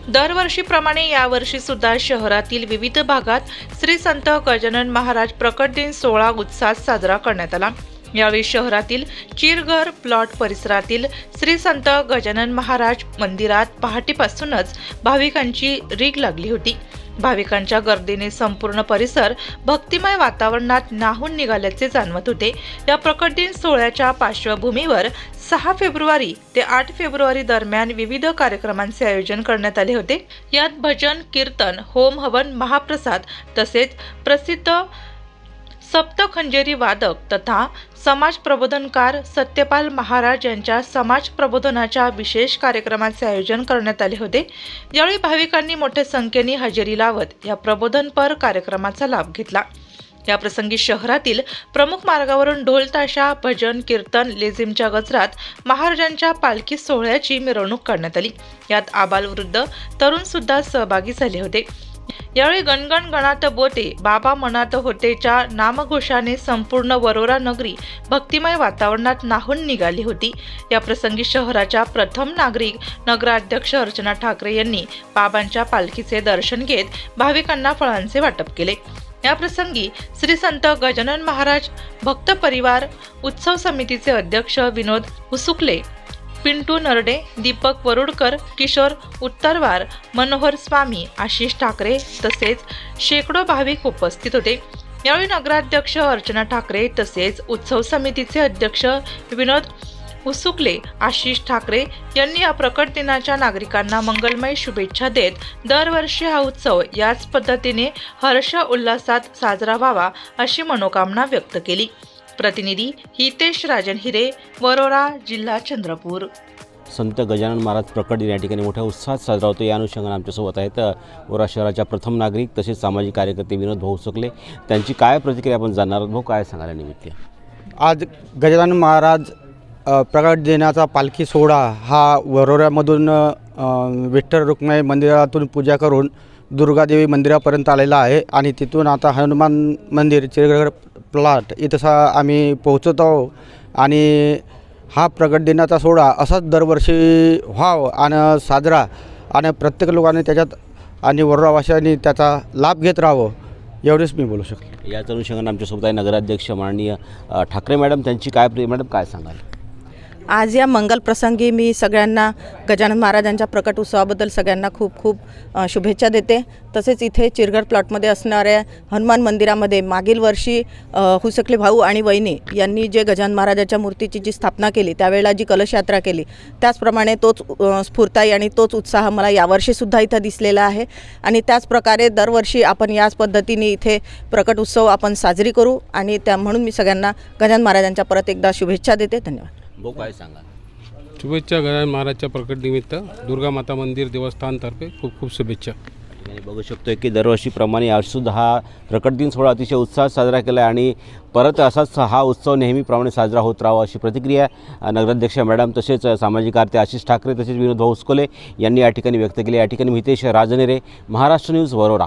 दरवर्षीप्रमाणे यावर्षी सुद्धा शहरातील विविध भागात श्री संत गजानन महाराज प्रकट दिन सोहळा उत्साहात साजरा करण्यात आला। यावेळी शहरातील चिरघर प्लॉट परिसरातील श्री संत गजानन महाराज मंदिरात पहाटेपासूनच भाविकांची रीघ लागली होती। भाविकांच्या गर्दीने संपूर्ण परिसर भक्तिमय वातावरणात न्हाऊन निघाल्याचे जाणवत होते। या प्रकट दिन सोहळ्याच्या पार्श्वभूमीवर 6 फेब्रुवारी ते 8 फेब्रुवारी दरम्यान विविध कार्यक्रमांचे आयोजन करण्यात आले होते। यात भजन, कीर्तन, होम हवन, महाप्रसाद तसेच प्रसिद्ध सप्तखंजेरी वादक तथा समाज प्रबोधनकार सत्यपाल महाराज यांच्या समाज प्रबोधनाच्या विशेष कार्यक्रमाचे आयोजन करण्यात आले होते। यावेळी भाविकांनी मोठ्या संख्येने हजेरी लावत या प्रबोधनपर कार्यक्रमाचा लाभ घेतला। या प्रसंगी शहरातील प्रमुख मार्गावरून ढोल ताशा, भजन, कीर्तन, लेझिमच्या गजरात महाराजांच्या पालखी सोहळ्याची मिरवणूक करण्यात आली। यात आबालवृद्ध तरुण सुद्धा सहभागी झाले होते। यावेळी गणगण गणात बोते, बाबा मनात होतेच्या नामघोषाने संपूर्ण वरोरा नगरी भक्तिमय वातावरणात न्हाऊन निघाली होती। या प्रसंगी शहराच्या प्रथम नागरिक नगराध्यक्ष अर्चना ठाकरे यांनी बाबांच्या पालखीचे दर्शन घेत भाविकांना फळांचे वाटप केले। या प्रसंगी श्री संत गजानन महाराज भक्त परिवार उत्सव समितीचे अध्यक्ष विनोद उसुकले, पिंटू नरडे, दीपक वरुडकर, किशोर उत्तरवार, मनोहर स्वामी, आशिष ठाकरे तसेच शेकडो भाविक उपस्थित होते। यावेळी नगराध्यक्ष अर्चना ठाकरे तसेच उत्सव समितीचे अध्यक्ष विनोद उसुकले, आशिष ठाकरे यांनी या प्रकट दिनाच्या नागरिकांना मंगलमय शुभेच्छा देत दरवर्षी हा उत्सव याच पद्धतीने हर्ष उल्हासात साजरा व्हावा अशी मनोकामना व्यक्त केली। प्रतिनिधी हितेश राजन हिरे, वरोरा, जिल्हा चंद्रपूर। संत गजानन महाराज प्रकट दिन या ठिकाणी मोठ्या उत्साहात साजरा होतो। या अनुषंगाने आमच्यासोबत आहेत वरोरा शहराच्या प्रथम नागरिक तसेच सामाजिक कार्यकर्ते विनोद भाऊ उसुकले। त्यांची काय प्रतिक्रिया आपण जाणणार आहोत। भाऊ, काय सांगायला निमित्त? आज गजानन महाराज प्रकट दिनाचा पालखी सोहळा हा वरोऱ्यामधून विठ्ठल रुक्मिणी मंदिरातून पूजा करून दुर्गादेवी मंदिरापर्यंत आलेला आहे आणि तिथून आता हनुमान मंदिर चिरघर प्लॉट इथं आम्ही पोहोचत आहोत आणि हा प्रकट दिनाचा सोहळा असाच दरवर्षी व्हावं आणि साजरा आणि प्रत्येक लोकांनी त्याच्यात आणि वरोरावासियांनी त्याचा लाभ घेत राहावं एवढेच मी बोलू शकतो। याच अनुषंगाने आमच्यासोबत आहे नगराध्यक्ष माननीय ठाकरे मॅडम। त्यांची काय मॅडम काय सांगाल? आज या मंगल प्रसंगी मी सगळ्यांना गजानन महाराजांच्या प्रकट उत्सवाबद्दल सगळ्यांना खूप खूप शुभेच्छा देते। तसेच इथे चिरघर प्लॉटमध्ये असणाऱ्या हनुमान मंदिरामध्ये मागील वर्षी हुसकले भाऊ आणि वहिनी यांनी जे गजानन महाराजाच्या मूर्तीची जी स्थापना केली त्यावेळेला जी कलश यात्रा केली त्याचप्रमाणे तोच स्फूर्ताई आणि तोच उत्साह मला यावर्षीसुद्धा इथं दिसलेला आहे आणि त्याचप्रकारे दरवर्षी आपण याच पद्धतीने इथे प्रकट उत्सव आपण साजरी करू आणि म्हणून मी सगळ्यांना गजानन महाराजांच्या परत एकदा शुभेच्छा देते। धन्यवाद। भाऊ, काय सांगा? शुभेच्छा गजानन महाराजच्या प्रकट निमित्त दुर्गा माता मंदिर देवस्थानतर्फे खूप खूप शुभेच्छा। बघू शकतोय की दरवर्षीप्रमाणे यावर्षीसुद्धा हा प्रकट दिन सोहळा अतिशय उत्साहात साजरा केला आहे आणि परत असाच हा उत्सव नेहमीप्रमाणे साजरा होत राहावा अशी प्रतिक्रिया नगराध्यक्ष मॅडम तसेच सामाजिक कार्य आशिष ठाकरे तसेच विनोद भाऊ उसुकले यांनी या ठिकाणी व्यक्त केली। या ठिकाणी हितेश राजन हिरे, महाराष्ट्र न्यूज, वरोरा।